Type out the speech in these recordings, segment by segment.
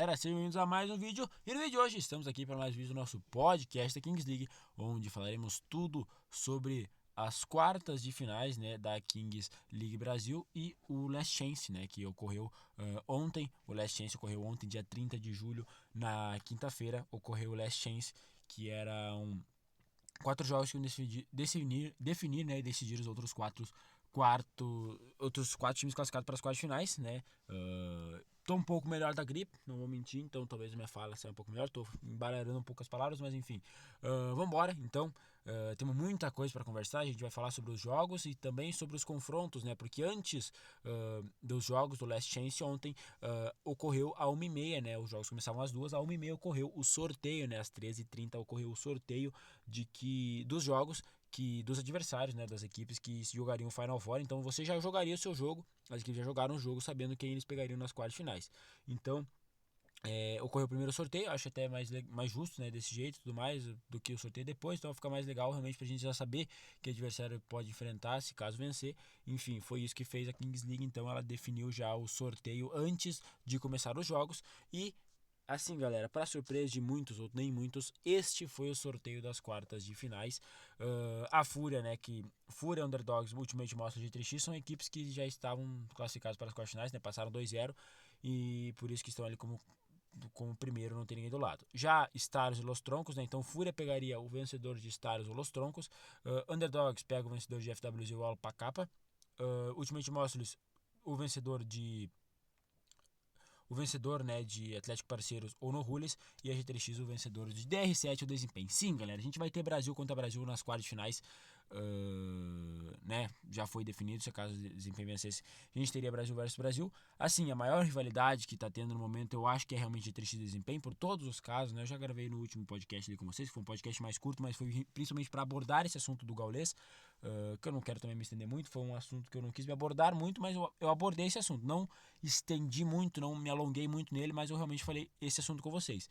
galera, sejam bem-vindos a mais um vídeo. E no vídeo de hoje estamos aqui para mais um vídeo do nosso podcast da Kings League, onde falaremos tudo sobre as quartas de finais, né, da Kings League Brasil e o Last Chance, né, que ocorreu ontem. O Last Chance ocorreu ontem, dia 30 de julho, na quinta-feira, ocorreu o Last Chance, que era 4 jogos que iam definir, né, e decidir os outros outros quatro times classificados para as quartas finais, né? Tô um pouco melhor da gripe, não vou mentir, então talvez a minha fala saia um pouco melhor, tô embaralhando um pouco as palavras, mas enfim. Vambora, então. Temos muita coisa para conversar, a gente vai falar sobre os jogos e também sobre os confrontos, né? Porque antes dos jogos do Last Chance ontem ocorreu a 1h30, né? Os jogos começavam às 2h, a 1h30 ocorreu o sorteio, né? Às 13h30 ocorreu o sorteio dos jogos dos adversários, né, das equipes que se jogariam o Final Four. Então você já jogaria o seu jogo, as equipes já jogaram o jogo sabendo quem eles pegariam nas quartas finais. Então ocorreu o primeiro sorteio, acho até mais justo, né, desse jeito e tudo mais, do que o sorteio depois, então fica mais legal realmente pra gente já saber que adversário pode enfrentar se caso vencer. Enfim, foi isso que fez a Kings League, então ela definiu já o sorteio antes de começar os jogos. E assim, galera, para surpresa de muitos ou nem muitos, este foi o sorteio das quartas de finais. A Fúria, né, Fúria, Underdogs, Ultimate Monsters e G3X são equipes que já estavam classificadas para as quartas finais, né, passaram 2-0 e por isso que estão ali como primeiro, não tem ninguém do lado. Já Stars e Los Troncos, né, então Fúria pegaria o vencedor de Stars ou Los Troncos, Underdogs pega o vencedor de FWZ ou Alpacapa, Ultimate Monsters o vencedor, né, de Atlético Parceiros ou No Rules, e a G3X o vencedor de DR7 ou Desempenho. Sim, galera, a gente vai ter Brasil contra Brasil nas quartas de finais, né, já foi definido, se acaso o Desempenho vencesse, a gente teria Brasil versus Brasil. Assim, a maior rivalidade que tá tendo no momento, eu acho que é realmente G3X e Desempenho, por todos os casos, né, eu já gravei no último podcast ali com vocês, que foi um podcast mais curto, mas foi principalmente para abordar esse assunto do Gaules, que eu não quero também me estender muito, foi um assunto que eu não quis me abordar muito, mas eu abordei esse assunto, não estendi muito, não me alonguei muito nele, mas eu realmente falei esse assunto com vocês.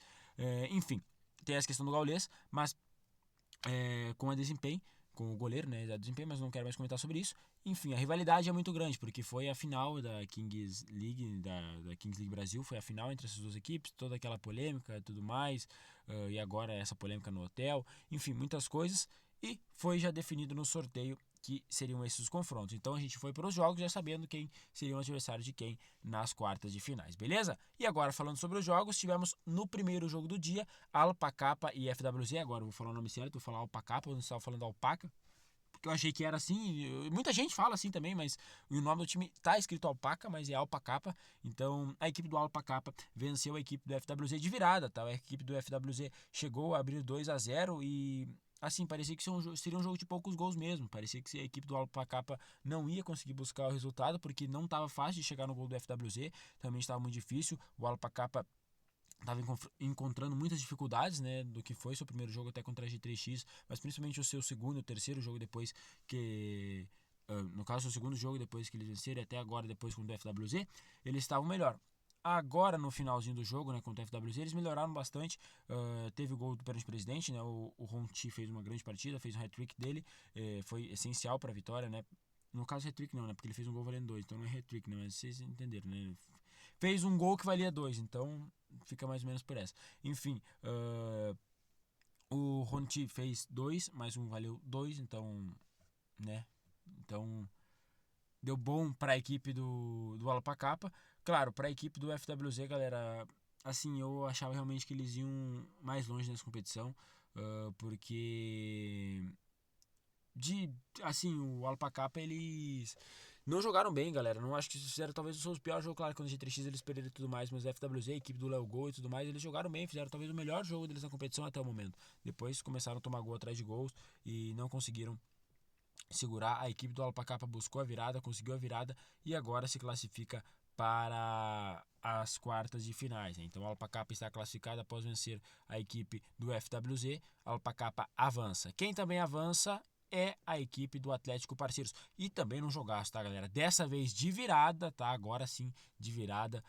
Enfim, tem essa questão do Gaules, mas com a Desempenho, com o goleiro, né, da Desempenho, mas não quero mais comentar sobre isso. Enfim, a rivalidade é muito grande, porque foi a final da Kings League, da Kings League Brasil, foi a final entre essas duas equipes, toda aquela polêmica e tudo mais, e agora essa polêmica no hotel, enfim, muitas coisas, e foi já definido no sorteio que seriam esses os confrontos. Então a gente foi para os jogos já sabendo quem seriam os adversários de quem nas quartas de finais, beleza? E agora falando sobre os jogos, tivemos no primeiro jogo do dia Alpacapa e FWZ. Agora eu vou falar o nome certo, vou falar Alpacapa, eu não estava falando Alpaca, porque eu achei que era assim, muita gente fala assim também, mas o nome do time tá escrito Alpaca, mas é Alpacapa. Então a equipe do Alpacapa venceu a equipe do FWZ de virada, tá? A equipe do FWZ chegou a abrir 2-0 e assim, parecia que seria um jogo de poucos gols mesmo. Parecia que a equipe do Alpacapa não ia conseguir buscar o resultado, porque não estava fácil de chegar no gol do FWZ, também estava muito difícil. O Alpacapa estava encontrando muitas dificuldades, né, do que foi seu primeiro jogo até contra a G3X, mas principalmente o seu segundo e terceiro jogo depois que no caso o segundo jogo depois que eles venceram e até agora depois contra o FWZ, eles estavam melhor. Agora no finalzinho do jogo, né, contra o FWZ, eles melhoraram bastante. Teve o gol do pênalti presidente, né, o Ronti fez uma grande partida, fez um hat-trick dele, foi essencial para a vitória, né. No caso hat-trick não, né, porque ele fez um gol valendo 2, então não é hat-trick, né, mas vocês entenderam, né. Fez um gol que valia 2, então fica mais ou menos por essa. Enfim, o Ronti fez 2, mais um valeu 2, então, né? Então, deu bom para a equipe do Alpacapa. Claro, para a equipe do FWZ, galera, assim, eu achava realmente que eles iam mais longe nessa competição, porque assim, o Alpacapa, eles não jogaram bem, galera. Não acho que fizeram talvez o seu pior jogo, claro, quando o G3X eles perderam e tudo mais, mas o FWZ, a equipe do Léo Gol e tudo mais, eles jogaram bem, fizeram talvez o melhor jogo deles na competição até o momento. Depois começaram a tomar gol atrás de gols e não conseguiram segurar. A equipe do Alpacapa buscou a virada, conseguiu a virada e agora se classifica para as quartas de finais, né? Então a Alpacapa está classificada após vencer a equipe do FWZ. A Alpacapa avança. Quem também avança é a equipe do Atlético Parceiros. E também não jogaço, tá, galera? Dessa vez de virada, tá? Agora sim, de virada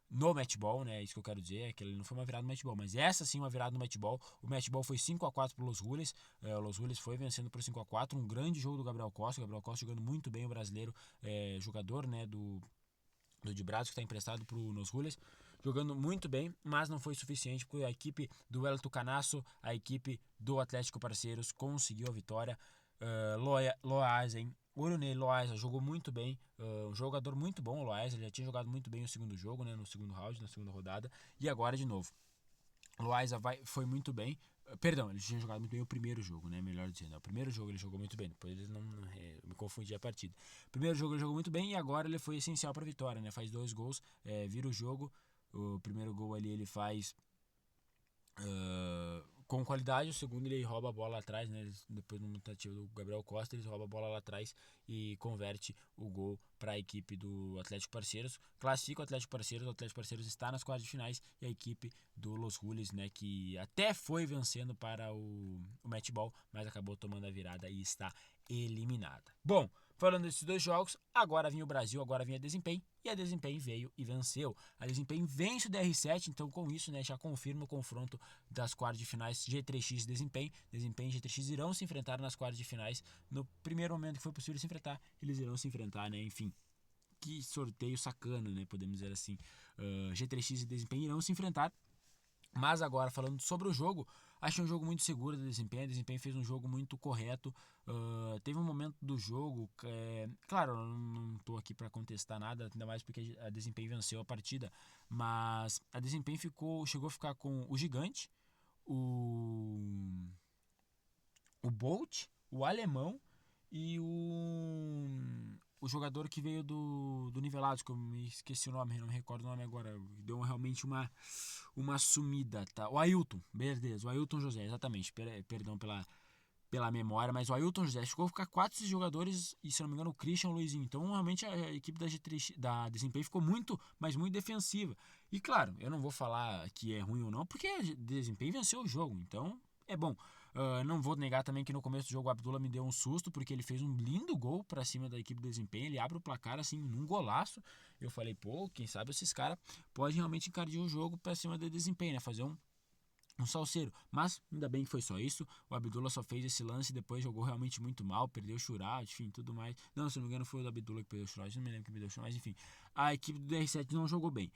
no matchball, né? Isso que eu quero dizer, é que ele não foi uma virada no matchball, mas essa sim uma virada no matchball. O matchball foi 5-4 para Los Rules. O Los Rules foi vencendo por 5-4. Um grande jogo do Gabriel Costa. O Gabriel Costa jogando muito bem, o brasileiro, jogador, né, do do Di Brazzo, que está emprestado para o Los Rules, jogando muito bem, mas não foi suficiente porque a equipe do El Tucanazo, a equipe do Atlético Parceiros, conseguiu a vitória. Loaizen, Orunei Loaiza jogou muito bem, um jogador muito bom, o Loaiza, ele já tinha jogado muito bem no segundo jogo, né, no segundo round, na segunda rodada, e agora de novo. Loaiza foi muito bem. Perdão, ele tinha jogado muito bem o primeiro jogo, né? Melhor dizendo. O primeiro jogo ele jogou muito bem. Depois ele não me confundi a partida. Primeiro jogo ele jogou muito bem e agora ele foi essencial para a vitória, né? Faz 2 gols, vira o jogo. O primeiro gol ali ele faz com qualidade, o segundo ele rouba a bola lá atrás, né? Depois no tentativa do Gabriel Costa, ele rouba a bola lá atrás e converte o gol para a equipe do Atlético Parceiros. Classifica o Atlético Parceiros está nas quartas de finais e a equipe do Los Rules, né, que até foi vencendo para o matchball, mas acabou tomando a virada e está eliminada. Bom, falando desses 2 jogos, agora vinha o Brasil, agora vinha a Desempenho, e a Desempenho veio e venceu. A Desempenho vence o DR7, então com isso, né, já confirma o confronto das quartas de finais G3X e Desempenho. Desempenho e G3X irão se enfrentar nas quartas de finais. No primeiro momento que foi possível se enfrentar, eles irão se enfrentar, né, enfim. Que sorteio sacana, né, podemos dizer assim. G3X e Desempenho irão se enfrentar. Mas agora, falando sobre o jogo, achei um jogo muito seguro da Desempenho. A Desempenho fez um jogo muito correto. Teve um momento do jogo, claro, eu não estou aqui para contestar nada, ainda mais porque a Desempenho venceu a partida. Mas a Desempenho chegou a ficar com o Gigante, o Bolt, o Alemão e o jogador que veio do Nivelados, que eu me esqueci o nome, não me recordo o nome agora, deu realmente uma sumida, tá? O Ailton, beleza, o Ailton José, exatamente, perdão pela memória, mas o Ailton José chegou a ficar 4 jogadores e, se não me engano, o Christian, o Luizinho. Então, realmente, a equipe da G3, da Desempenho ficou muito, mas muito defensiva. E, claro, eu não vou falar que é ruim ou não, porque a Desempenho venceu o jogo, então é bom. Não vou negar também que no começo do jogo o Abdullah me deu um susto, porque ele fez um lindo gol pra cima da equipe do Desempenho. Ele abre o placar assim, num golaço. Eu falei, pô, quem sabe esses caras podem realmente encardir o jogo pra cima do Desempenho, né? Fazer um salseiro, mas ainda bem que foi só isso. O Abdullah só fez esse lance e depois jogou realmente muito mal, perdeu o shootout, enfim, tudo mais. Não, se não me engano foi o Abdullah que perdeu o shootout, não me lembro que perdeu o shootout, mas enfim, a equipe do DR7 não jogou bem.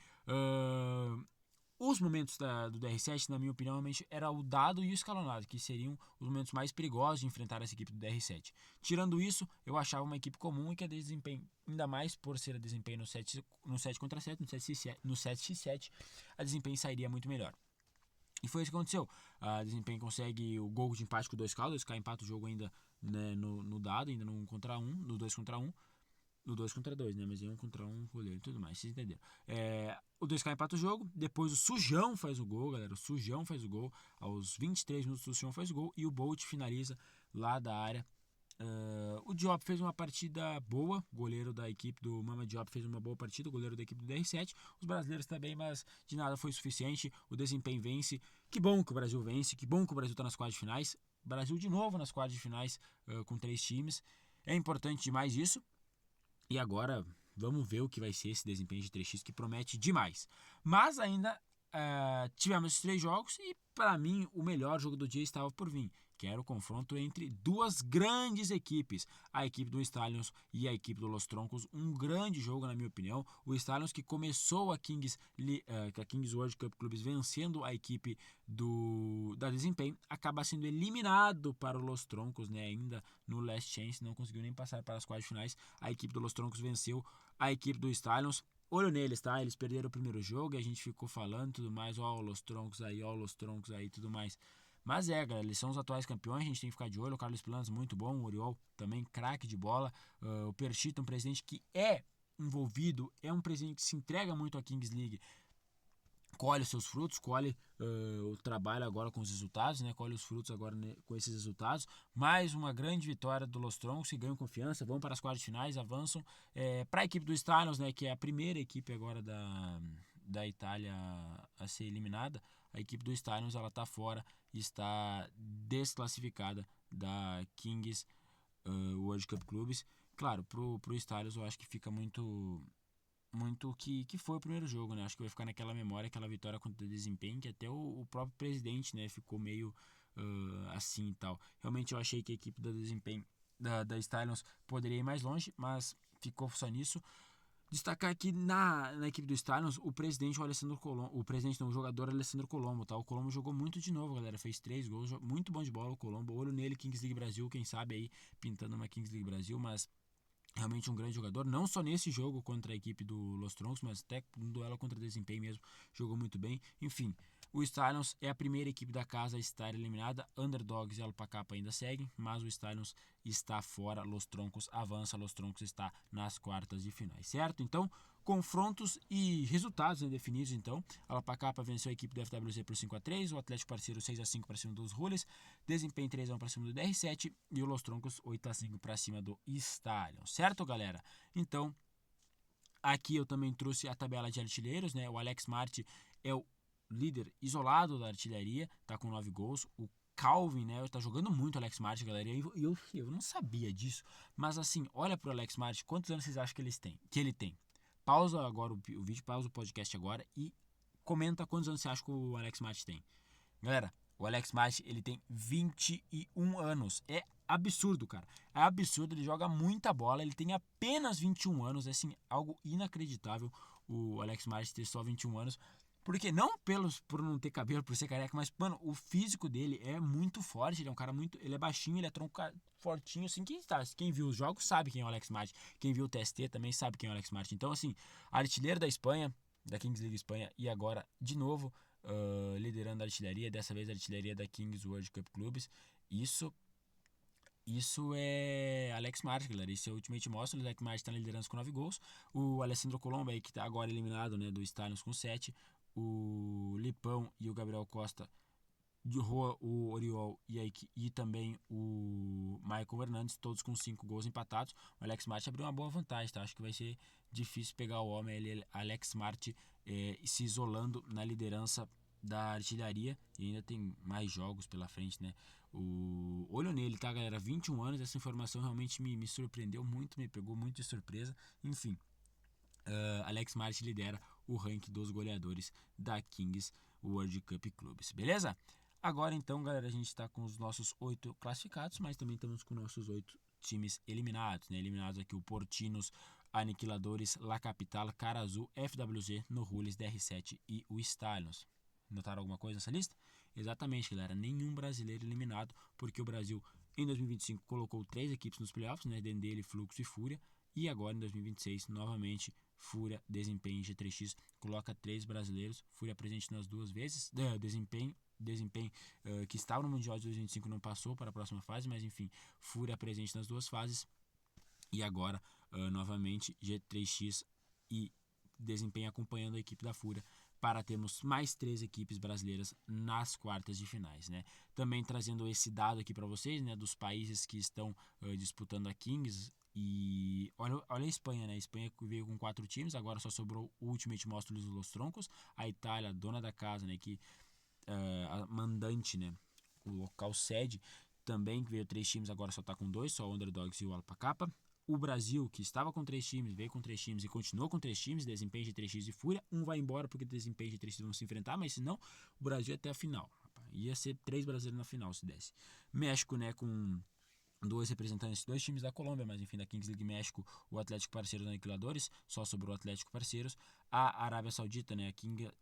Os momentos do DR7, na minha opinião, realmente era o dado e o escalonado, que seriam os momentos mais perigosos de enfrentar essa equipe do DR7. Tirando isso, eu achava uma equipe comum e que a desempenho, ainda mais por ser a desempenho no 7 contra 7, no 7x7, a desempenho sairia muito melhor. E foi isso que aconteceu. A Desempenho consegue o gol de empate com o 2K. O 2K empata o jogo ainda, né, no dado, ainda no 1 contra 1, no 2 contra 1. No 2 contra 2, né? Mas em 1 contra 1, goleiro e tudo mais, vocês entenderam. O 2K empata o jogo, depois o Sujão faz o gol, galera. O Sujão faz o gol. Aos 23 minutos o Sujão faz o gol e o Bolt finaliza lá da área. O Diop fez uma partida boa, o goleiro da equipe do Mama Diop fez uma boa partida, o goleiro da equipe do DR7. Os brasileiros também, mas de nada foi suficiente. O desempenho vence. Que bom que o Brasil vence, que bom que o Brasil está nas quartas de finais. Brasil de novo nas quartas de finais com 3 times. É importante demais isso. E agora vamos ver o que vai ser esse desempenho de 3x que promete demais. Mas ainda tivemos esses 3 jogos e para mim o melhor jogo do dia estava por vir, que era o confronto entre duas grandes equipes, a equipe do Stallions e a equipe do Los Troncos. Um grande jogo, na minha opinião. O Stallions que começou a Kings World Cup Clubs vencendo a equipe da Desempenho, acaba sendo eliminado para o Los Troncos, né, ainda no Last Chance, não conseguiu nem passar para as quartas finais. A equipe do Los Troncos venceu a equipe do Stallions. Olho neles, tá? Eles perderam o primeiro jogo e a gente ficou falando tudo mais, ó, os troncos aí, tudo mais. Mas galera, eles são os atuais campeões, a gente tem que ficar de olho. O Carlos Planas, muito bom, o Oriol também, craque de bola. O Perchito, um presidente que é envolvido, é um presidente que se entrega muito à Kings League. Colhe os seus frutos, colhe o trabalho agora com os resultados, né? Colhe os frutos agora, né, com esses resultados. Mais uma grande vitória do Los Troncos, que ganham confiança, vão para as quartas de finais, avançam para a equipe do Stallions, né? Que é a primeira equipe agora da Itália a ser eliminada. A equipe do Stallions, ela está fora e está desclassificada da Kings World Cup Clubs. Claro, pro Stallions eu acho que fica muito que foi o primeiro jogo, né? Acho que vai ficar naquela memória, aquela vitória contra o desempenho, que até o próprio presidente, né, ficou meio assim e tal. Realmente eu achei que a equipe da desempenho da Stallions poderia ir mais longe, mas ficou só nisso. Destacar aqui na equipe do Stallions o presidente, o Alessandro Colombo, o presidente não, o jogador Alessandro Colombo, tá? O Colombo jogou muito de novo, galera, fez 3 gols, muito bom de bola o Colombo, olho nele, Kings League Brasil, quem sabe aí pintando uma Kings League Brasil, mas realmente um grande jogador, não só nesse jogo contra a equipe do Los Troncos, mas até no duelo contra desempenho mesmo, jogou muito bem. Enfim, o Stallions é a primeira equipe da casa a estar eliminada, Underdogs e Alpacapa ainda seguem, mas o Stallions está fora, Los Troncos avança, Los Troncos está nas quartas de finais, certo? Então, confrontos e resultados, né, definidos então. A Alpacapa venceu a equipe do FWZ por 5-3, o Atlético Parceiro 6-5 para cima dos Rules, desempenho 3-1 para cima do DR7 e o Los Troncos 8-5 para cima do Stallions, certo, galera? Então, aqui eu também trouxe a tabela de artilheiros, né? O Alex Marte é o líder isolado da artilharia, tá com 9 gols. O Calvin, né, tá jogando muito o Alex Marte, galera, e eu não sabia disso, mas assim, olha pro Alex Marte, quantos anos vocês acham que ele tem? Pausa agora o vídeo, pausa o podcast agora e comenta quantos anos você acha que o Alex Marte tem. Galera, o Alex Marte, ele tem 21 anos. É absurdo, cara. É absurdo, ele joga muita bola, ele tem apenas 21 anos, é assim, algo inacreditável o Alex Marte ter só 21 anos. Porque não por não ter cabelo, por ser careca, mas, mano, o físico dele é muito forte, ele é um cara muito, ele é baixinho, ele é tronco fortinho, assim, quem viu os jogos sabe quem é o Alex Marte, quem viu o TST também sabe quem é o Alex Marte. Então, assim, artilheiro da Espanha, da Kings League Espanha, e agora, de novo, liderando a artilharia, dessa vez a artilharia da Kings World Cup Clubes. Isso é Alex Marte, galera. Isso é o Ultimate Monster. O Alex Marte está na liderança com 9 gols. O Alessandro Colombo, aí, que está agora eliminado, né, do Stallions com 7. O Lipão e o Gabriel Costa, o Oriol e também o Michael Hernandes, todos com 5 gols empatados. O Alex Marte abriu uma boa vantagem, tá? Acho que vai ser difícil pegar o homem, Alex Marte, se isolando na liderança da artilharia, e ainda tem mais jogos pela frente, né? Olho nele, tá, galera? 21 anos, essa informação realmente me surpreendeu muito, me pegou muito de surpresa. Enfim, Alex Marte lidera o ranking dos goleadores da Kings World Cup Clubs, beleza? Agora então, galera, a gente está com os nossos 8 classificados, mas também estamos com nossos 8 times eliminados, né? Eliminados aqui o Portinos, Aniquiladores, La Capital, Cara Azul, FWZ, Norules, DR7 e o Stallions. Notaram alguma coisa nessa lista? Exatamente, galera, nenhum brasileiro eliminado, porque o Brasil em 2025 colocou 3 equipes nos playoffs, né? Dendele, Fluxo e Fúria, e agora em 2026, novamente, Fúria, Desempenho e G3X coloca 3 brasileiros, Fúria presente nas duas vezes, Desempenho que estava no Mundial de 2025 não passou para a próxima fase, mas enfim, Fúria presente nas duas fases, e agora novamente G3X e Desempenho acompanhando a equipe da Fúria para termos mais 3 equipes brasileiras nas quartas de finais, né? Também trazendo esse dado aqui para vocês, né, dos países que estão disputando a Kings. E olha a Espanha, né? A Espanha veio com 4 times, agora só sobrou o Ultimate Monster dos Los Troncos. A Itália, dona da casa, né? Que a mandante, né? O local sede também veio 3 times, agora só tá com 2, só o Underdogs e o Alpacapa. O Brasil, que estava com 3 times, veio com 3 times e continuou com 3 times, Desempenho de 3x e Fúria. Um vai embora porque Desempenho de 3x vão se enfrentar, mas se não, o Brasil até a final. Ia ser 3 brasileiros na final se desse. México, né, com 2 representantes, 2 times da Colômbia, mas enfim, da Kings League México, o Atlético Parceiros Aniquiladores, só sobrou o Atlético Parceiros. A Arábia Saudita, né,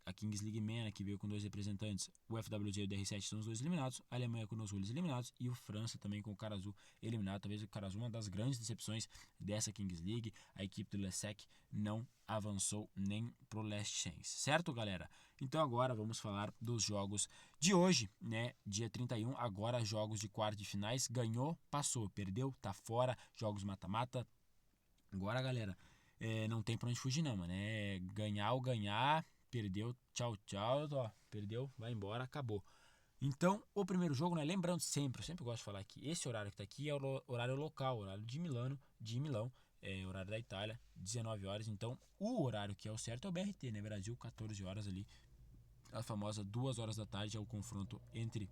a Kings League MENA, que veio com 2 representantes, o FWZ e o DR7 são os 2 eliminados, a Alemanha com os Rules eliminados, e o França também com o Cara Azul eliminado. Talvez o Cara Azul uma das grandes decepções dessa Kings League. A equipe do Lessec não avançou nem pro Last Chance, certo, galera? Então agora vamos falar dos jogos de hoje, né? Dia 31, agora jogos de quartas de finais. Ganhou, passou, perdeu, tá fora. Jogos mata-mata. Agora, galera, não tem pra onde fugir não, mano. É ganhar ou ganhar, perdeu, tchau, tchau, ó, perdeu, vai embora, acabou. Então, o primeiro jogo, né? Lembrando sempre, eu sempre gosto de falar que esse horário que tá aqui é o horário local, horário de Milão, horário da Itália, 19 horas. Então, o horário que é o certo é o BRT, né? Brasil, 14 horas ali. A famosa 2 horas da tarde é o confronto entre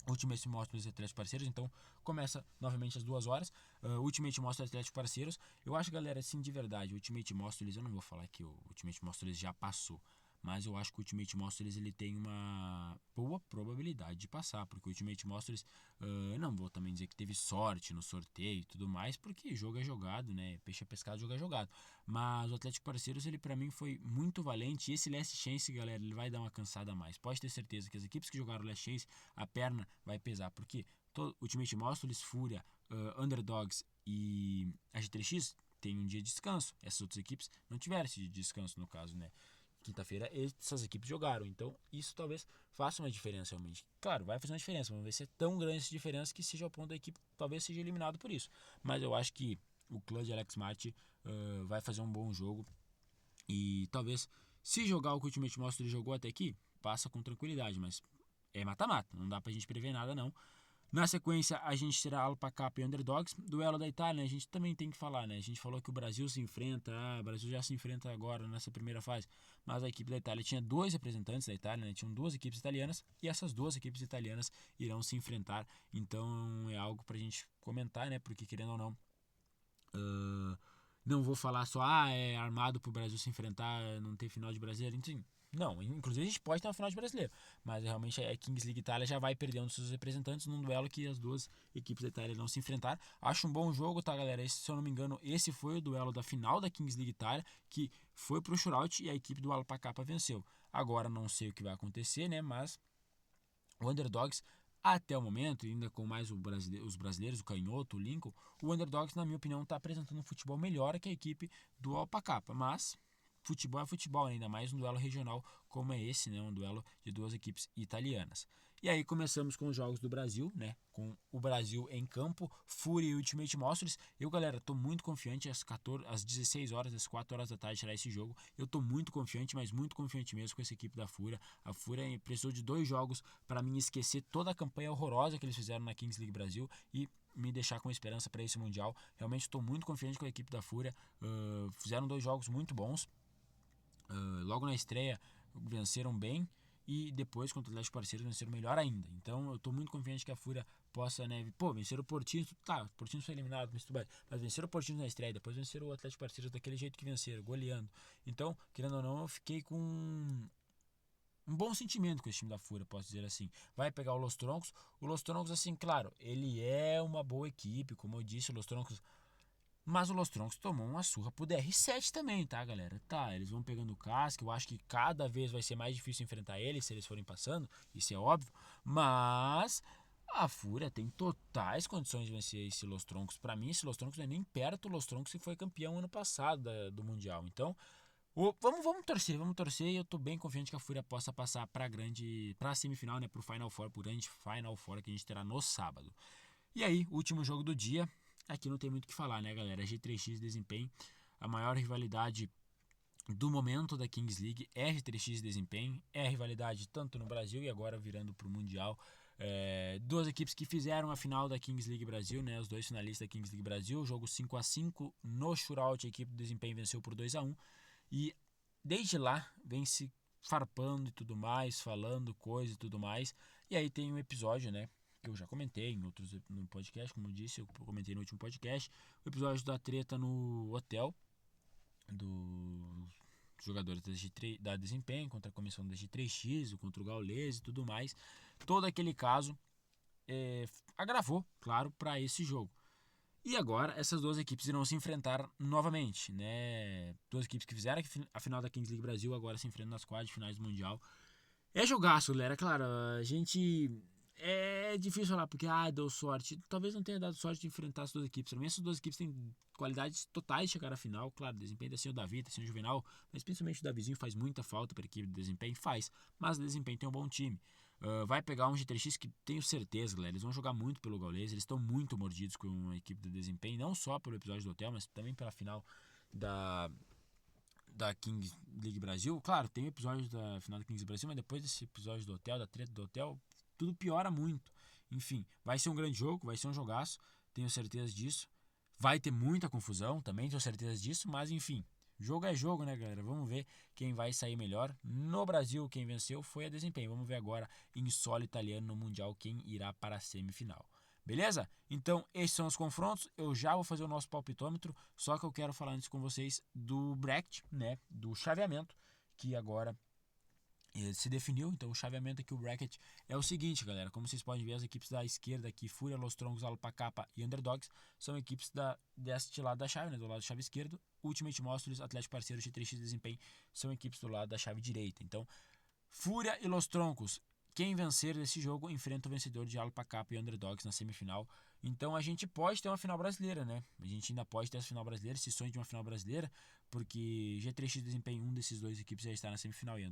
Ultimate Monsters e Atlético Parceiros. Então começa novamente às 2 horas. Ultimate Monsters e Atlético Parceiros. Eu acho, galera, assim, de verdade, o Ultimate Monsters, eu não vou falar que o Ultimate Monsters já passou, mas eu acho que o Ultimate Monsters ele tem uma boa probabilidade de passar, porque o Ultimate Monsters, não vou também dizer que teve sorte no sorteio e tudo mais, porque jogo é jogado, né? Peixe é pescado, jogo é jogado. Mas o Atlético Parceiros, ele para mim foi muito valente, e esse Last Chance, galera, ele vai dar uma cansada a mais. Pode ter certeza que as equipes que jogaram Last Chance, a perna vai pesar, porque Ultimate Monsters, Fúria, Underdogs e a G3X tem um dia de descanso. Essas outras equipes não tiveram esse dia de descanso, no caso, né? Quinta-feira essas equipes jogaram, então isso talvez faça uma diferença realmente. Claro, vai fazer uma diferença, vamos ver se é tão grande essa diferença que seja ao ponto da equipe talvez seja eliminado por isso. Mas eu acho que o clã de Alex Marte vai fazer um bom jogo e talvez, se jogar o que o Ultimate Monster ele jogou até aqui, passa com tranquilidade, mas é mata-mata, não dá pra gente prever nada não. Na sequência, a gente terá Alpacapa e Underdogs. Duelo da Itália, né? A gente também tem que falar, né? A gente falou que o Brasil se enfrenta, o Brasil já se enfrenta agora nessa primeira fase, mas a equipe da Itália tinha dois representantes da Itália, né? Tinham duas equipes italianas, e essas duas equipes italianas irão se enfrentar, então é algo pra gente comentar, né? Porque querendo ou não, não vou falar só, é armado pro Brasil se enfrentar, não ter final de brasileiro, enfim. Não, inclusive a gente pode ter uma final de brasileiro, mas realmente a Kings League Itália já vai perdendo seus representantes num duelo que as duas equipes da Itália não se enfrentaram. Acho um bom jogo, tá, galera? Se eu não me engano, esse foi o duelo da final da Kings League Itália, que foi pro shootout e a equipe do Alpacapa venceu. Agora não sei o que vai acontecer, né? Mas o Underdogs, até o momento, ainda com mais os brasileiros, o Canhoto, o Lincoln, o Underdogs, na minha opinião, está apresentando um futebol melhor que a equipe do Alpacapa. Mas futebol é futebol, né? Ainda mais um duelo regional como é esse, né? Um duelo de duas equipes italianas. E aí começamos com os jogos do Brasil, né? Com o Brasil em campo, Fúria e Ultimate Monsters. Eu, galera, tô muito confiante às 16 horas, às 4 horas da tarde será esse jogo. Eu tô muito confiante, mas muito confiante mesmo com essa equipe da Fúria. A Fúria precisou de 2 jogos para mim esquecer toda a campanha horrorosa que eles fizeram na Kings League Brasil e me deixar com esperança para esse Mundial. Realmente estou muito confiante com a equipe da Fúria. Fizeram 2 jogos muito bons. Logo na estreia venceram bem e depois contra o Atlético Parceiros venceram melhor ainda. Então eu tô muito confiante que a Fúria possa, né, vencer o Portinho, tá, o Portinho foi eliminado, mas venceram o Portinho na estreia, depois venceram o Atlético Parceiros daquele jeito que venceram, goleando. Então, querendo ou não, eu fiquei com um bom sentimento com esse time da Fúria, posso dizer assim. Vai pegar o Los Troncos. O Los Troncos, assim, claro, ele é uma boa equipe, como eu disse, o Los Troncos. Mas o Los Troncos tomou uma surra pro DR7 também, tá, galera? Tá, eles vão pegando casca. Eu acho que cada vez vai ser mais difícil enfrentar eles se eles forem passando. Isso é óbvio. Mas a Fúria tem totais condições de vencer esse Los Troncos. Pra mim, esse Los Troncos não é nem perto do Los Troncos que foi campeão ano passado do Mundial. Então, vamos torcer, vamos torcer. E eu tô bem confiante que a Fúria possa passar pra semifinal, né? Pro Final Four, pro grande Final Four que a gente terá no sábado. E aí, último jogo do dia. Aqui não tem muito o que falar, né, galera? G3X Desempenho, a maior rivalidade do momento da Kings League é G3X Desempenho. É a rivalidade tanto no Brasil e agora virando pro Mundial. Duas equipes que fizeram a final da Kings League Brasil, né? Os dois finalistas da Kings League Brasil. Jogo 5-5 no shootout, a equipe do Desempenho venceu por 2-1. E desde lá vem se farpando e tudo mais, falando coisa e tudo mais. E aí tem um episódio, né? Que eu já comentei no podcast, como eu disse, eu comentei no último podcast. O episódio da treta no hotel dos jogadores da Desempenho contra a comissão da G3X, contra o Gaules e tudo mais. Todo aquele caso agravou, claro, para esse jogo. E agora essas duas equipes irão se enfrentar novamente, né? Duas equipes que fizeram a final da Kings League Brasil agora se enfrentam nas quartas de finais do Mundial. É jogaço, galera. Claro, a gente é difícil falar porque deu sorte. Talvez não tenha dado sorte de enfrentar as duas equipes. Pra mim, essas duas equipes têm qualidades totais de chegar à final. Claro, desempenho da o Davi, tem o Juvenal, mas principalmente o Davizinho faz muita falta para a equipe de desempenho, faz. Mas o desempenho tem um bom time. Vai pegar um G3X que tenho certeza, galera. Eles vão jogar muito pelo Gaules. Eles estão muito mordidos com a equipe de desempenho, não só pelo episódio do hotel, mas também pela final da Kings League Brasil. Claro, tem episódios da final da Kings League Brasil, mas depois desse episódio do hotel, da treta do hotel, tudo piora muito. Enfim, vai ser um grande jogo, vai ser um jogaço, tenho certeza disso. Vai ter muita confusão, também tenho certeza disso, mas enfim, jogo é jogo, né, galera? Vamos ver quem vai sair melhor. No Brasil, quem venceu foi a Desempenho. Vamos ver agora em solo italiano no Mundial quem irá para a semifinal. Beleza? Então, esses são os confrontos. Eu já vou fazer o nosso palpitômetro, só que eu quero falar antes com vocês do bracket, né? Do chaveamento, que agora se definiu. Então o chaveamento aqui, o bracket, é o seguinte, galera. Como vocês podem ver, as equipes da esquerda aqui, Fúria, Los Troncos, Alpacapa e Underdogs, são equipes deste lado da chave, né, do lado da chave esquerdo. Ultimate Monsters, Atlético Parceiro, G3X Desempenho são equipes do lado da chave direita. Então, Fúria e Los Troncos, quem vencer desse jogo enfrenta o vencedor de Alpacapa e Underdogs na semifinal. Então a gente pode ter uma final brasileira, né? A gente ainda pode ter essa final brasileira, se sonha de uma final brasileira, porque G3X Desempenho, um desses dois equipes já está na semifinal, e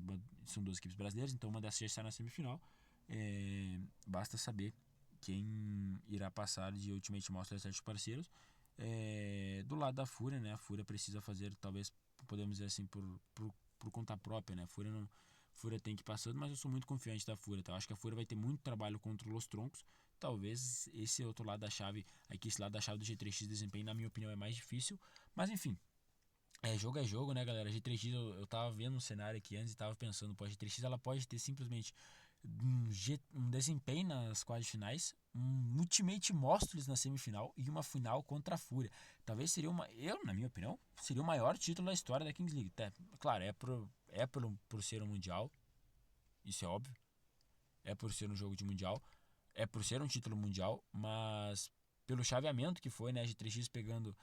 são duas equipes brasileiras, então uma dessas já está na semifinal. Basta saber quem irá passar de Ultimate Monster e Atlético Parceiros. Do lado da Fúria, né? A Fúria precisa fazer, talvez, podemos dizer assim, por conta própria, né? Fúria tem que ir passando, mas eu sou muito confiante da Fúria, tá? Eu acho que a Fúria vai ter muito trabalho contra os Troncos. Talvez esse outro lado da chave, aqui esse lado da chave do G3X Desempenho, na minha opinião, é mais difícil. Mas enfim, é jogo, né, galera? G3X, eu tava vendo um cenário aqui antes e tava pensando, pô, a G3X ela pode ter simplesmente um desempenho nas quartas de finais, um Ultimate Monsters na semifinal e uma final contra a Fúria. Talvez seria na minha opinião, seria o maior título da história da Kings League. Claro, por ser um mundial, isso é óbvio. É por ser um jogo de mundial, é por ser um título mundial, mas pelo chaveamento que foi, né, a G3X pegando,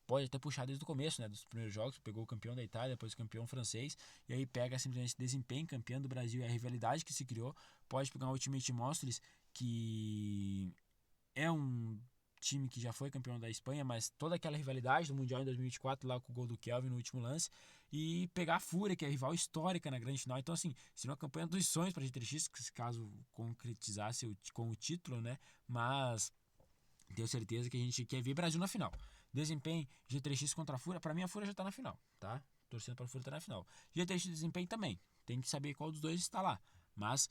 pode até puxar desde o começo, né, dos primeiros jogos, pegou o campeão da Itália, depois o campeão francês, e aí pega simplesmente esse desempenho, campeão do Brasil, e a rivalidade que se criou, pode pegar um Ultimate Monsters, que é um time que já foi campeão da Espanha, mas toda aquela rivalidade do Mundial em 2024, lá com o gol do Kelvin no último lance, e pegar a Fúria, que é a rival histórica na grande final. Então, assim, seria uma campanha dos sonhos para a G3X, caso concretizasse com o título, né? Mas tenho certeza que a gente quer ver Brasil na final. Desempenho G3X contra a Fúria, para mim a Fúria já tá na final, tá? Torcendo para a Fúria estar na final. G3X Desempenho também, tem que saber qual dos dois está lá. Mas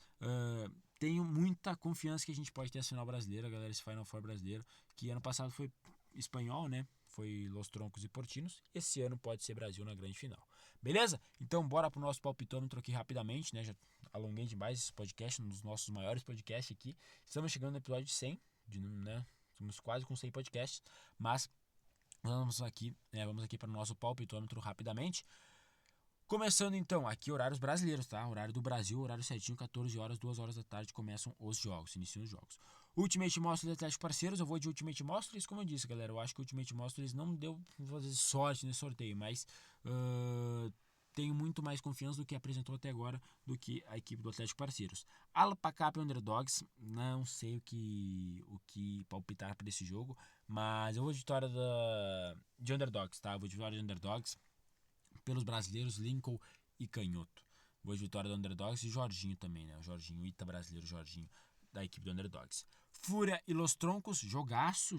tenho muita confiança que a gente pode ter a final brasileira, galera, esse Final Four brasileiro, que ano passado foi espanhol, né? Foi Los Troncos e Portinos. Esse ano pode ser Brasil na grande final. Beleza? Então bora pro nosso palpitômetro aqui rapidamente, né? Já alonguei demais esse podcast, um dos nossos maiores podcasts aqui. Estamos chegando no episódio 100, né? Estamos quase com 100 podcasts, mas vamos aqui para o nosso palpitômetro rapidamente. Começando então, aqui horários brasileiros, tá? Horário do Brasil, horário certinho, 14 horas, 2 horas da tarde começam os jogos, iniciam os jogos. Ultimate Monsters e Atlético Parceiros, eu vou de Ultimate Monsters, como eu disse, galera, eu acho que o Ultimate Monsters não deu, vou fazer sorte nesse sorteio, mas tenho muito mais confiança do que apresentou até agora do que a equipe do Atlético Parceiros. Alpacapa e Underdogs, não sei o que palpitar para esse jogo, mas eu vou de vitória de Underdogs, tá? Eu vou de vitória de Underdogs pelos brasileiros Lincoln e Canhoto. Vou de vitória do Underdogs e Jorginho também, né? O Jorginho, Ita brasileiro, Jorginho da equipe do Underdogs. Fúria e Los Troncos, jogaço,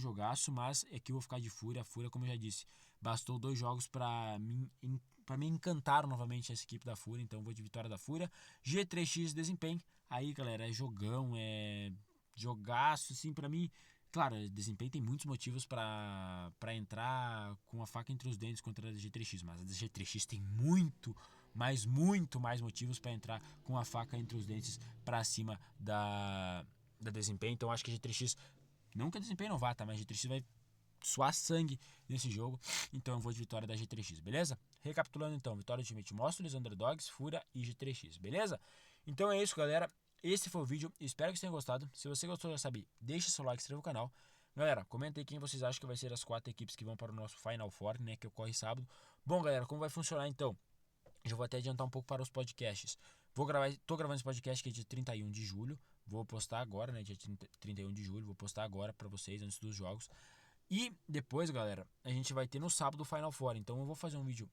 mas aqui eu vou ficar de Fúria. A Fúria, como eu já disse, bastou 2 jogos para me encantar novamente essa equipe da Fúria, então vou de vitória da Fúria. G3X Desempenho, aí galera, é jogão, é jogaço, assim, para mim. Claro, desempenho tem muitos motivos para entrar com a faca entre os dentes contra a G3X, mas a G3X tem muito mais motivos para entrar com a faca entre os dentes para cima da desempenho. Então acho que a G3X, não que a desempenho não vá, tá? Mas a G3X vai suar sangue nesse jogo, então eu vou de vitória da G3X, beleza? Recapitulando então, vitória do Ultimate Monsters, Underdogs, Fúria e G3X, beleza? Então é isso, galera. Esse foi o vídeo, espero que vocês tenham gostado. Se você gostou, já sabe, deixa seu like, se inscreva no canal. Galera, comenta aí quem vocês acham que vai ser as 4 equipes que vão para o nosso Final Four, né, que ocorre sábado. Bom, galera, como vai funcionar então? Já vou até adiantar um pouco para os podcasts. Tô gravando esse podcast que é de 31 de julho. Vou postar agora, né, dia 31 de julho. Vou postar agora para vocês antes dos jogos. E depois, galera, a gente vai ter no sábado o Final Four. Então eu vou fazer um vídeo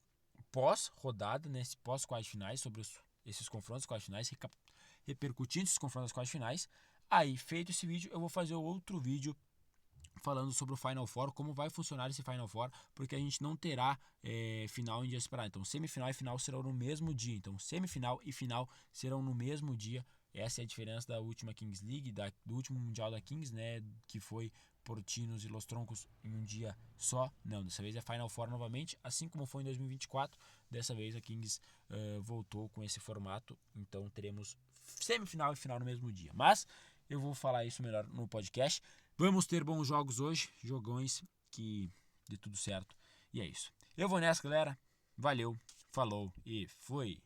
pós-rodada, né, pós-quartas finais, sobre esses confrontos quartas finais, repercutindo esses confrontos das quartas finais. Aí, feito esse vídeo, eu vou fazer outro vídeo falando sobre o Final Four, como vai funcionar esse Final Four, porque a gente não terá final em dia separado. Então, semifinal e final serão no mesmo dia. Então, semifinal e final serão no mesmo dia. Essa é a diferença da última Kings League, do último Mundial da Kings, né, que foi Portinos e Los Troncos em um dia só. Não, dessa vez é Final Four novamente, assim como foi em 2024. Dessa vez a Kings voltou com esse formato, então teremos semifinal e final no mesmo dia. Mas eu vou falar isso melhor no podcast. Vamos ter bons jogos hoje, jogões que dê tudo certo. E é isso. Eu vou nessa, galera. Valeu, falou e fui.